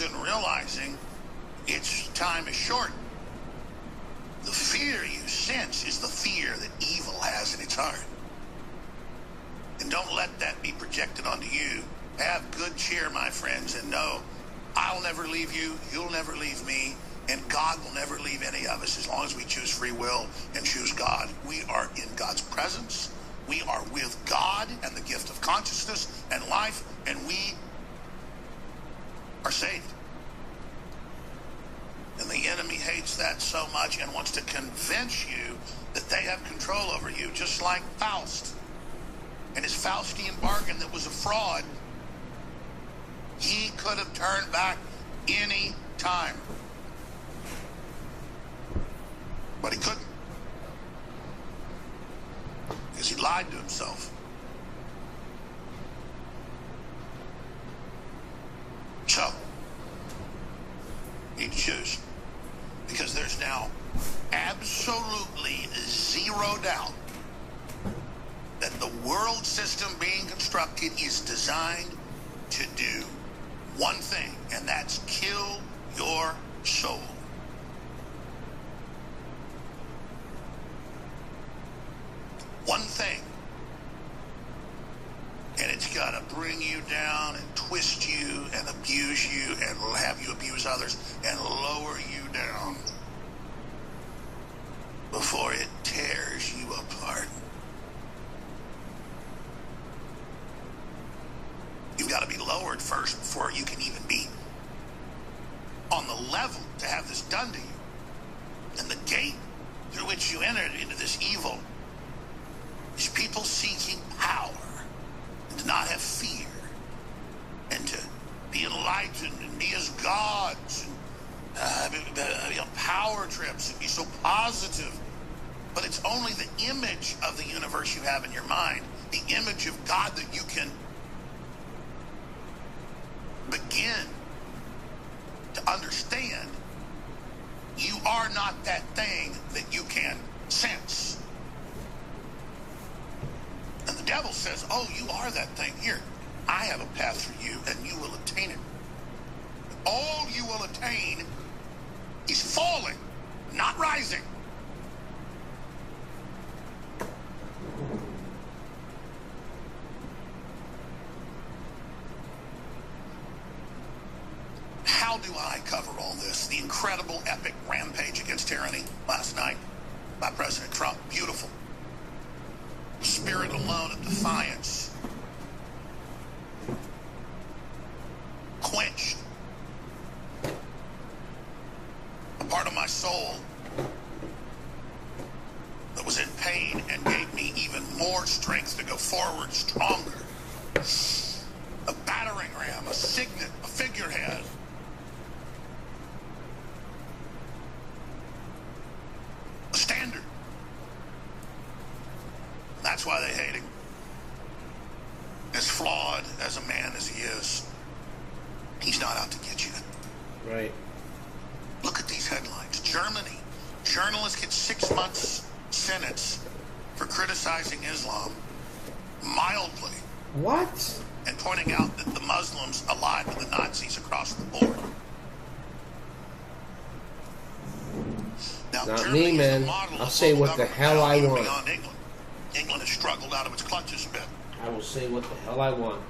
isn't realizing its time is short. The fear you sense is the fear that evil has in its heart. And don't let that be projected onto you. Have good cheer, my friends, and know I'll never leave you, you'll never leave me, and God will never leave any of us as long as we choose free will and choose God. We are in God's presence. We are with God and the gift of consciousness and life, and we are saved. And the enemy hates that so much and wants to convince you that they have control over you, just like Faust and his Faustian bargain that was a fraud. He could have turned back any time, but he couldn't, because he lied to himself. So, you choose, because there's now absolutely zero doubt that the world system being constructed is designed to do one thing, and that's kill your soul. One thing. And it's got to bring you down and twist you and abuse you and have you abuse others and lower you down before it tears you apart. You've got to be lowered first before you can even be on the level to have this done to you. And the gate through which you entered into this evil is people seeking power and to not have fear and to be enlightened and be as gods and be on power trips and be so positive. But it's only the image of the universe you have in your mind, the image of God, that you can begin to understand you are not that thing that you can sense. And the devil says, oh, you are that thing. Here, I have a path for you, and you will attain it. All you will attain is falling, not rising. How do I cover all this? The incredible, epic rampage against tyranny last night by President Trump. Beautiful. Spirit alone of defiance. Quenched. A part of my soul that was in pain and gave me even more strength to go forward stronger. A battering ram, a signet, a figurehead. A standard. That's why they hate him. As flawed as a man as he is, he's not out to get you. Right. Look at these headlines. Germany. Journalists get 6 months sentence for criticizing Islam mildly. What? And pointing out that the Muslims allied with the Nazis across the board. Now, Not Germany me, man. I'll say what the hell I want. England has struggled out of its clutches a bit. I will say what the hell I want.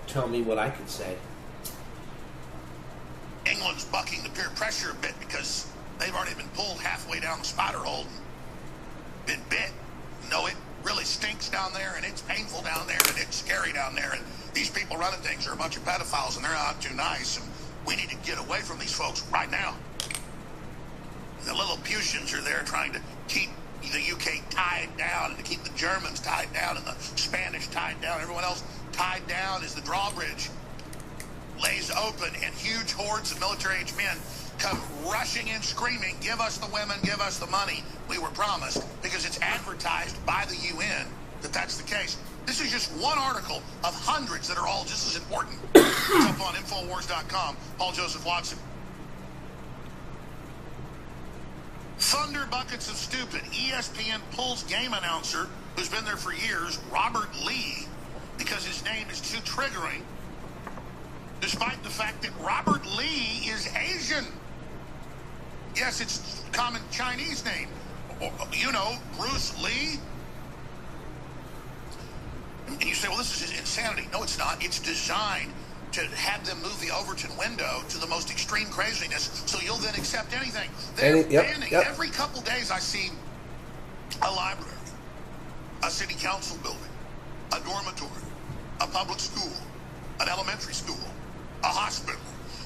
Tell me what I can say. England's bucking the peer pressure a bit because they've already been pulled halfway down the spider hole and been bit. You know, it really stinks down there, and it's painful down there, and it's scary down there, and these people running things are a bunch of pedophiles, and they're not too nice, and we need to get away from these folks right now. The Lilliputians are there trying to keep the UK tied down and to keep the Germans tied down and the Spanish tied down. Everyone else tied down as the drawbridge lays open and huge hordes of military-aged men come rushing in screaming, give us the women, give us the money we were promised, because it's advertised by the UN that that's the case. This is just one article of hundreds that are all just as important. It's up on Infowars.com. Paul Joseph Watson. Thunder buckets of stupid. ESPN pulls game announcer who's been there for years, Robert Lee, because his name is too triggering to despite the fact that Robert Lee is Asian. Yes, it's a common Chinese name. You know, Bruce Lee. And you say, well, this is insanity. No, it's not. It's designed to have them move the Overton window to the most extreme craziness, so you'll then accept anything. They're banning. Every couple days I see a library, a city council building, a dormitory, a public school, an elementary school, a hospital,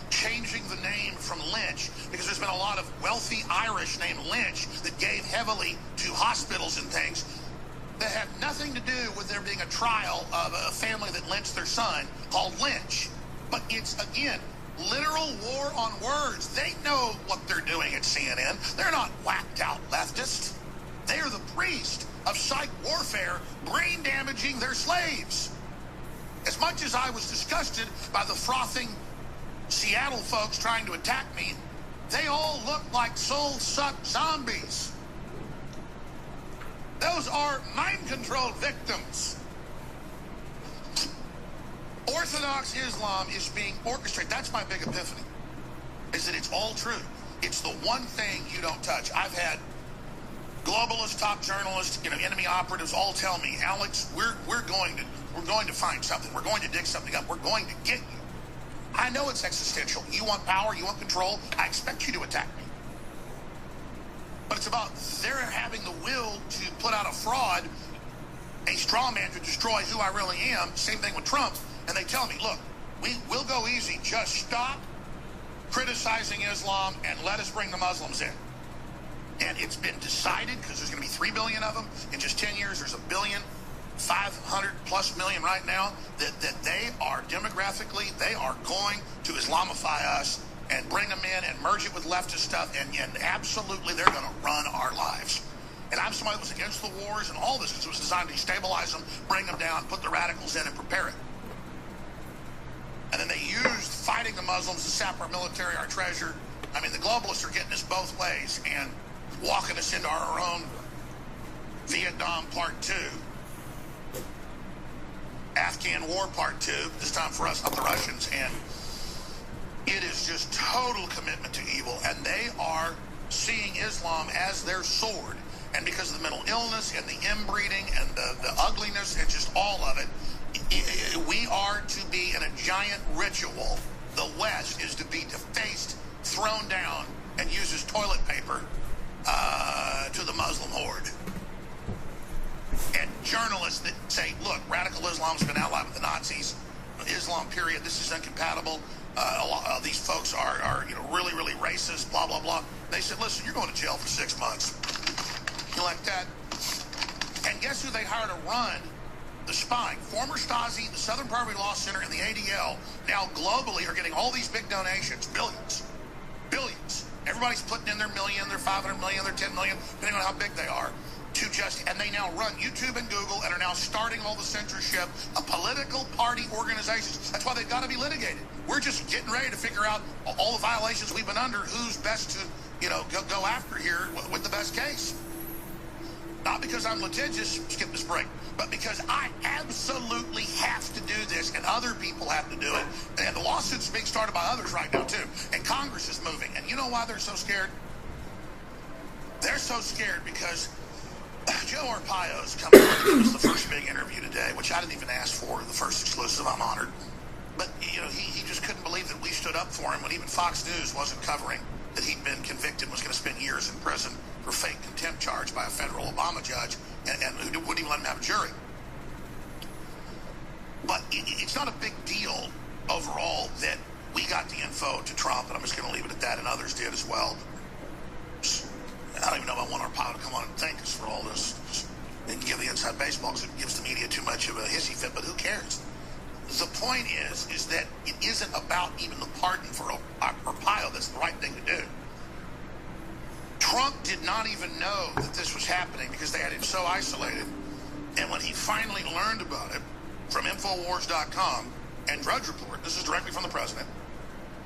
changing the name from Lynch, because there's been a lot of wealthy Irish named Lynch that gave heavily to hospitals and things that have nothing to do with there being a trial of a family that lynched their son called Lynch. But it's, again, literal war on words. They know what they're doing at CNN. They're not whacked out leftists. They're the priest of psych warfare, brain damaging their slaves. As much as I was disgusted by the frothing Seattle folks trying to attack me, they all look like soul-sucked zombies. Those are mind-controlled victims. Orthodox Islam is being orchestrated. That's my big epiphany, is that it's all true. It's the one thing you don't touch. I've had globalists, top journalists, enemy operatives all tell me, Alex, we're going to find something. We're going to dig something up. We're going to get you. I know it's existential. You want power, you want control. I expect you to attack me. But it's about their having the will to put out a fraud, a straw man to destroy who I really am. Same thing with Trump. And they tell me, look, we'll go easy. Just stop criticizing Islam and let us bring the Muslims in. And it's been decided, because there's going to be 3 billion of them. In just 10 years, there's 1,500+ million right now, that they are demographically, they are going to Islamify us and bring them in and merge it with leftist stuff, and absolutely they're going to run our lives. And I'm somebody that was against the wars and all this. It was designed to destabilize them, bring them down, put the radicals in, and prepare it. And then they used fighting the Muslims to sap our military, our treasure. I mean, the globalists are getting us both ways and walking us into our own Vietnam Part 2. Afghan War Part 2, this time for us, not the Russians. And it is just total commitment to evil. And they are seeing Islam as their sword. And because of the mental illness and the inbreeding and the ugliness and just all of it, we are to be in a giant ritual. The West is to be defaced, thrown down, and used as toilet paper to the Muslim horde. And journalists that say, look, radical Islam's been allied with the Nazis. Islam, period, this is incompatible. A lot of these folks are really, really racist, blah, blah, blah. They said, listen, you're going to jail for 6 months. You like that? And guess who they hired to run the spying? Former Stasi, the Southern Poverty Law Center, and the ADL, now globally are getting all these big donations, billions. Everybody's putting in their million, their 500 million, their 10 million, depending on how big they are, and they now run YouTube and Google and are now starting all the censorship of political party organizations. That's why they've got to be litigated. We're just getting ready to figure out all the violations we've been under, who's best to, go after here with the best case. Not because I'm litigious, skip this break, but because I absolutely have to do this, and other people have to do it. And the lawsuits are being started by others right now, too. And Congress is moving. And you know why they're so scared? They're so scared because Joe Arpaio's coming on. It was the first big interview today, which I didn't even ask for, the first exclusive. I'm honored. But, he just couldn't believe that we stood up for him when even Fox News wasn't covering that he'd been convicted, was going to spend years in prison for fake contempt charge by a federal Obama judge, and who wouldn't even let him have a jury. But it's not a big deal overall that we got the info to Trump, and I'm just going to leave it at that, and others did as well. I don't even know if I want our pilot to come on and thank us for all this. They can give the inside baseball because it gives the media too much of a hissy fit, but who cares? The point is that it isn't about even the pardon for Arpaio. That's the right thing to do. Trump did not even know that this was happening because they had him so isolated. And when he finally learned about it from Infowars.com and Drudge Report, this is directly from the president,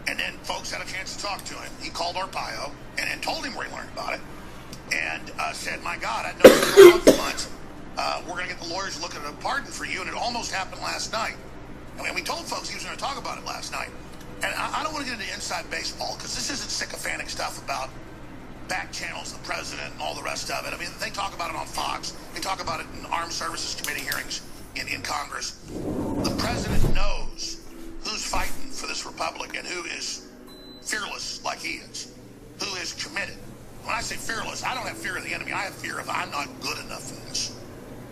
and then folks had a chance to talk to him, he called Arpaio and told him where he learned about it, and said, my God, I know it's been going on for months. We're going to get the lawyers looking at a pardon for you, and it almost happened last night. I mean, we told folks he was going to talk about it last night. And I don't want to get into inside baseball because this isn't sycophantic stuff about back channels, the president, and all the rest of it. I mean, they talk about it on Fox. They talk about it in Armed Services Committee hearings in Congress. The president knows who's fighting for this republic and who is fearless like he is, who is committed. When I say fearless, I don't have fear of the enemy. I have fear of I'm not good enough for this.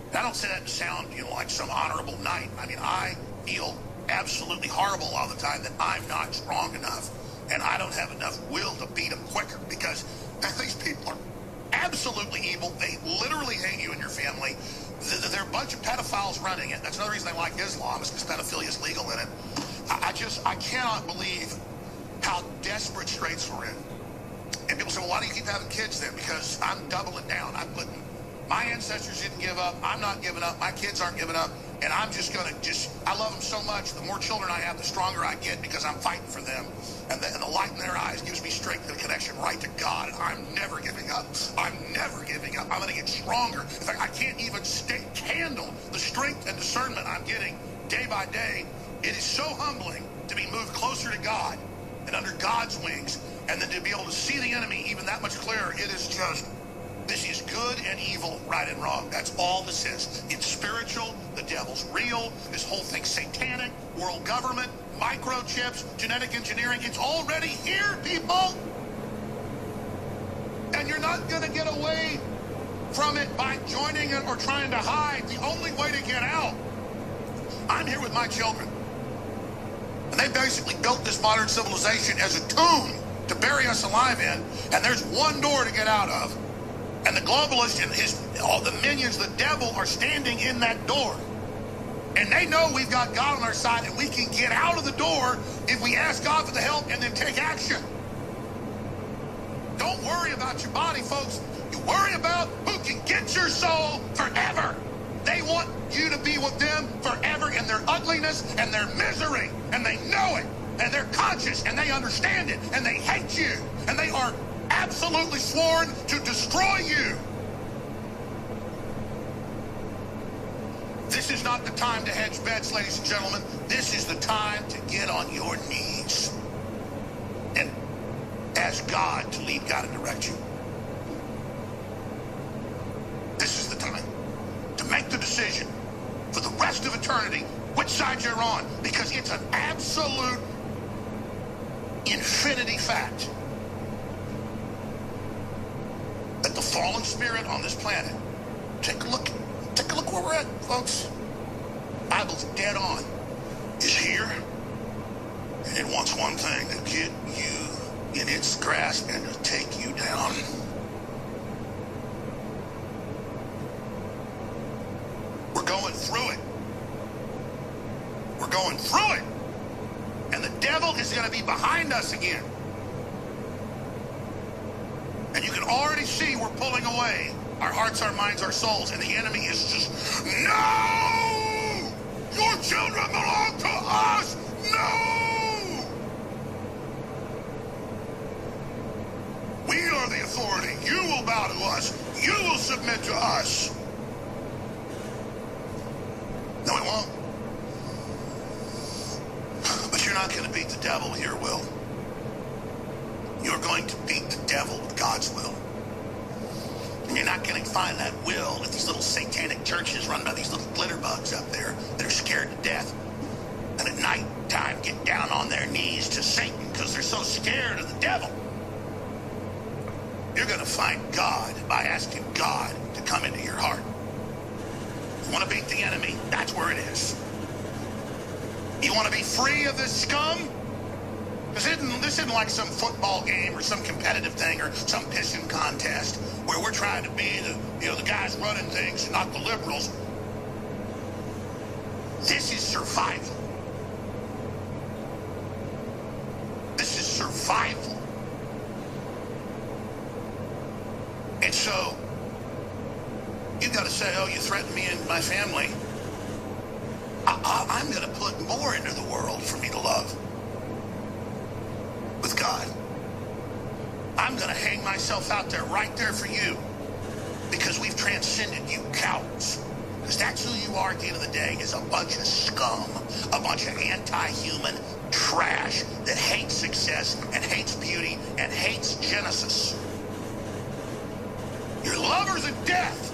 And I don't say that to sound, like some honorable knight. I mean, I feel absolutely horrible all the time that I'm not strong enough and I don't have enough will to beat them quicker because these people are absolutely evil. They literally hate you and your family. They're a bunch of pedophiles running it. That's another reason I like Islam, is because pedophilia is legal in it. I cannot believe how desperate straits we're in. And people say, well, why do you keep having kids then? Because I'm doubling down. My ancestors didn't give up. I'm not giving up. My kids aren't giving up. And I'm just going to I love them so much. The more children I have, the stronger I get because I'm fighting for them. And the light in their eyes gives me strength and a connection right to God. And I'm never giving up. I'm never giving up. I'm going to get stronger. In fact, I can't even handle the strength and discernment I'm getting day by day. It is so humbling to be moved closer to God and under God's wings, and then to be able to see the enemy even that much clearer. It is just, this is good and evil, right and wrong. That's all this is. It's spiritual. The devil's real. This whole thing's satanic. World government, microchips, genetic engineering. It's already here, people. And you're not going to get away from it by joining it or trying to hide. The only way to get out. I'm here with my children. And they basically built this modern civilization as a tomb to bury us alive in. And there's one door to get out of. And the globalist and all the minions, the devil, are standing in that door. And they know we've got God on our side and we can get out of the door if we ask God for the help and then take action. Don't worry about your body, folks. You worry about who can get your soul forever. They want you to be with them forever in their ugliness and their misery. And they know it. And they're conscious and they understand it. And they hate you. And they are absolutely sworn to destroy you. This is not the time to hedge bets, ladies and gentlemen. This is the time to get on your knees and ask God to lead, God, and direct you. This is the time to make the decision for the rest of eternity which side you're on, because it's an absolute infinity fact that the fallen spirit on this planet, take a look where we're at, folks. Bible's dead on, is here, and it wants one thing: to get you in its grasp and to take you down. We're going through it. We're going through it. And the devil is going to be behind us again. And you can already see we're pulling away. Our hearts, our minds, our souls. And the enemy is just, no! Your children belong to us! No! We are the authority. You will bow to us. You will submit to us. No, it won't. But you're not going to beat the devil with your will. You're going to beat the devil with God's will. And you're not going to find that will at these little satanic churches run by these little glitter bugs up there that are scared to death. And at night time get down on their knees to Satan because they're so scared of the devil. You're going to find God by asking God to come into your heart. You want to beat the enemy? That's where it is. You want to be free of this scum? This isn't like some football game or some competitive thing or some pissing contest where we're trying to be the guys running things, not the liberals. This is survival. This is survival. And so, you've got to say, oh, you threatened me and my family. I'm going to put more into the world for me to love. With God. I'm going to hang myself out there right there for you because we've transcended you cowards. Because that's who you are at the end of the day, is a bunch of scum, a bunch of anti-human trash that hates success and hates beauty and hates Genesis. You're lovers of death.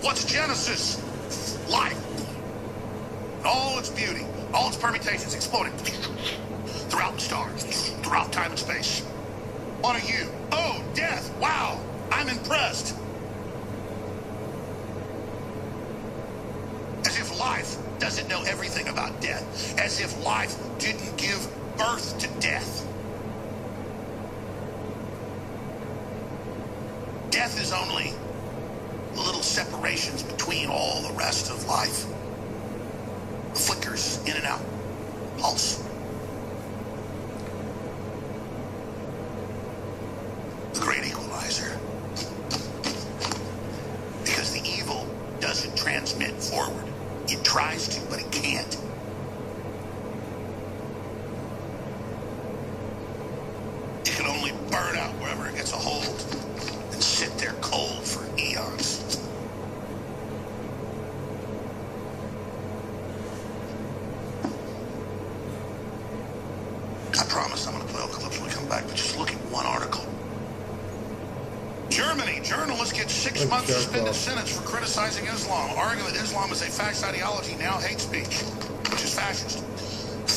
What's Genesis? Life. And all its beauty, all its permutations exploding throughout the stars, throughout time and space. What are you? Oh, death. Wow. I'm impressed. As if life doesn't know everything about death. As if life didn't give birth to death. Death is only little separations between all the rest of life. Flickers in and out. Pulse. The great equalizer. Because the evil doesn't transmit forward. It tries to, but it can't. It can only burn out wherever it gets a hold and sit there cold for eons. I promise I'm going to play all the clips when we come back, but just look at one article. Germany, journalists get 6 months suspended sentence for criticizing Islam, arguing that Islam is a fascist ideology, now hate speech, which is fascist.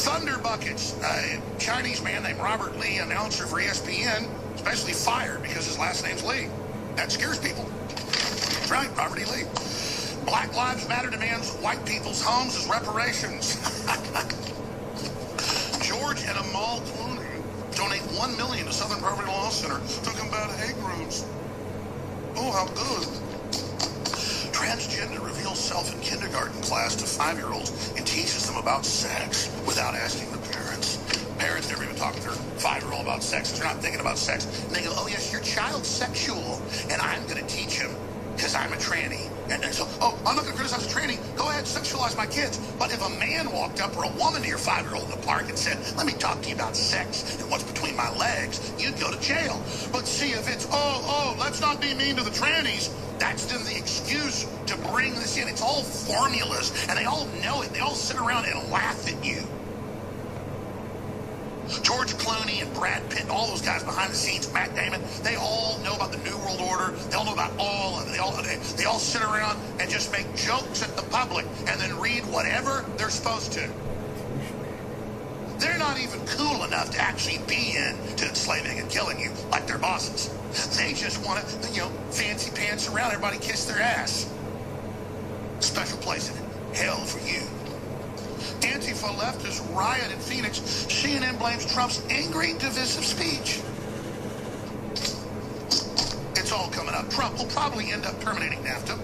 Thunder Buckets, a Chinese man named Robert Lee, announcer for ESPN, especially fired because his last name's Lee. That scares people. That's right, Robert E. Lee. Black Lives Matter demands white people's homes as reparations. George and Amal Clooney donate $1 million to Southern Poverty Law Center to combat hate groups. Oh, how good. Transgender reveals self in kindergarten class to 5-year-olds and teaches them about sex without asking the parents. Parents never even talk to their 5-year-old about sex. They're not thinking about sex. And they go, oh, yes, your child's sexual, and I'm going to teach him because I'm a tranny. And so, oh, I'm not going to criticize a tranny. Go ahead, sexualize my kids. But if a man walked up or a woman to your 5-year-old in the park and said, let me talk to you about sex and what's between my legs, you'd go to jail. But see, if it's, let's not be mean to the trannies, that's then the excuse to bring this in. It's all formulas, and they all know it. They all sit around and laugh at you. George Clooney and Brad Pitt, all those guys behind the scenes, Matt Damon, they all know about the New World Order. They all know about all of it. They all sit around and just make jokes at the public and then read whatever they're supposed to. They're not even cool enough to actually be into enslaving and killing you like their bosses. They just want to, fancy pants around, everybody kiss their ass. Special place in hell for you. Antifa leftists riot in Phoenix. CNN blames Trump's angry, divisive speech. It's all coming up. Trump will probably end up terminating NAFTA.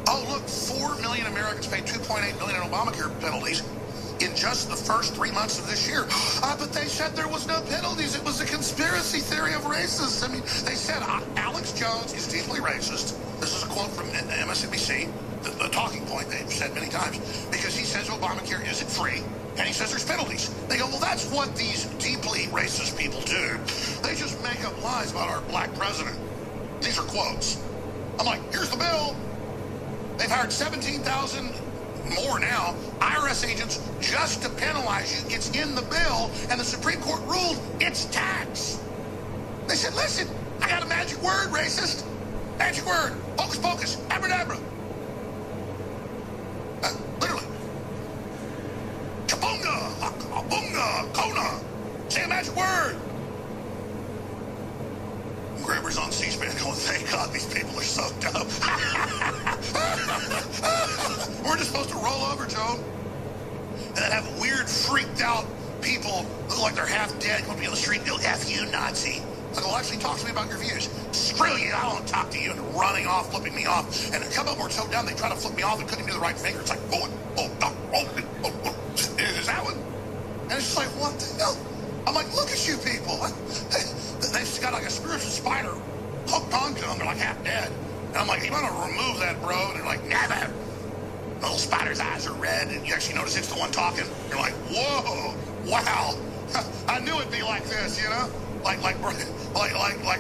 Oh, look, 4 million Americans paid $2.8 million in Obamacare penalties in just the first 3 months of this year. But they said there was no penalties. It was a conspiracy theory of racists. I mean, they said Alex Jones is deeply racist. This is a quote from MSNBC, the talking point they've said many times, because he says Obamacare isn't free, and he says there's penalties. They go, well, that's what these deeply racist people do. They just make up lies about our black president. These are quotes. I'm like, here's the bill. They've hired 17,000 more now, IRS agents, just to penalize you. It's in the bill, and the Supreme Court ruled it's tax. They said, listen, I got a magic word, racist. Magic word. Hocus pocus. Abracadabra. Literally. Kabunga. Abunga. Kona. Say a magic word. Grabber's on C-SPAN going, thank God these people are so dumb. We're just supposed to roll over, Joe. And then have weird, freaked out people look like they're half dead, going to be on the street and go, F you, Nazi. I go, well, actually talk to me about your views. Screw you, I don't want to talk to you, and running off, flipping me off. And a couple of them were so down, they try to flip me off and couldn't even do the right finger. It's like, is that one? And it's just like, what the hell? I'm like, look at you people. They've got like a spiritual spider hooked onto them. They're like half dead. And I'm like, you want to remove that, bro? And they're like, never. The little spider's eyes are red, and you actually notice it's the one talking. You're like, whoa, wow. I knew it'd be like this, Like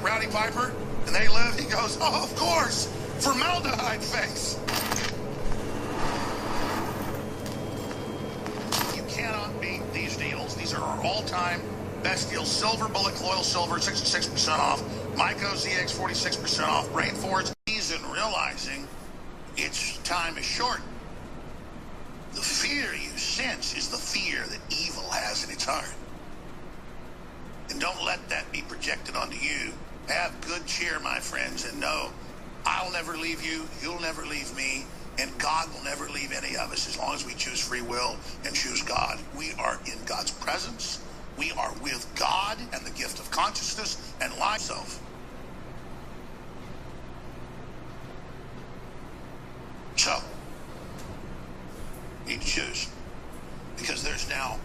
Rowdy Piper. And they live, he goes, oh, of course, formaldehyde face. You cannot beat these deals. These are our all-time best deals. Silver Bullet Coil Silver, 66% off. Myco ZX, 46% off. Rainforest, season realizing its time is short. The fear you sense is the fear that evil has in its heart. And don't let that be projected onto you. Have good cheer, my friends, and know I'll never leave you, you'll never leave me, and God will never leave any of us as long as we choose free will and choose God. We are in God's presence. We are with God and the gift of consciousness and life self. So, you need to choose. Because there's now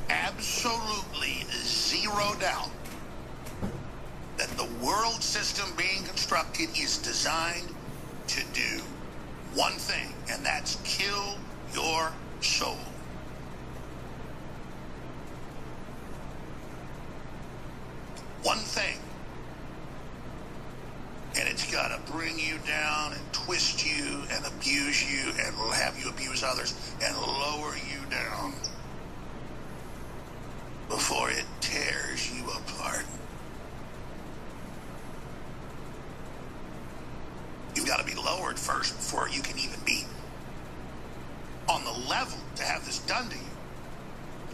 absolutely zero doubt that the world system being constructed is designed to do one thing, and that's kill your soul. One thing. And it's got to bring you down and twist you and abuse you and have you abuse others and lower you down before it tears you apart. You've got to be lowered first before you can even be on the level to have this done to you.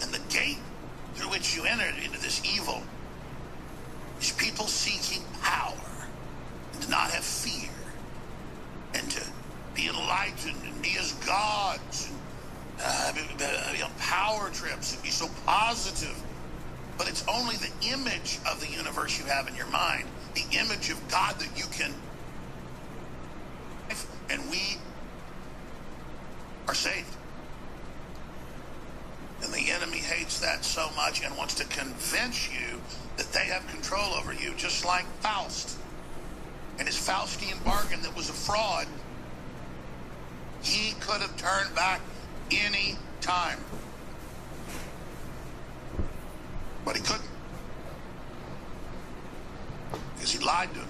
And the gate through which you entered into this evil is people seeking power and to not have fear and to be enlightened and be as gods and be on power trips and be so positive. But it's only the image of the universe you have in your mind, the image of God that you can. And we are saved. And the enemy hates that so much and wants to convince you that they have control over you, just like Faust and his Faustian bargain that was a fraud. He could have turned back any time, but he couldn't.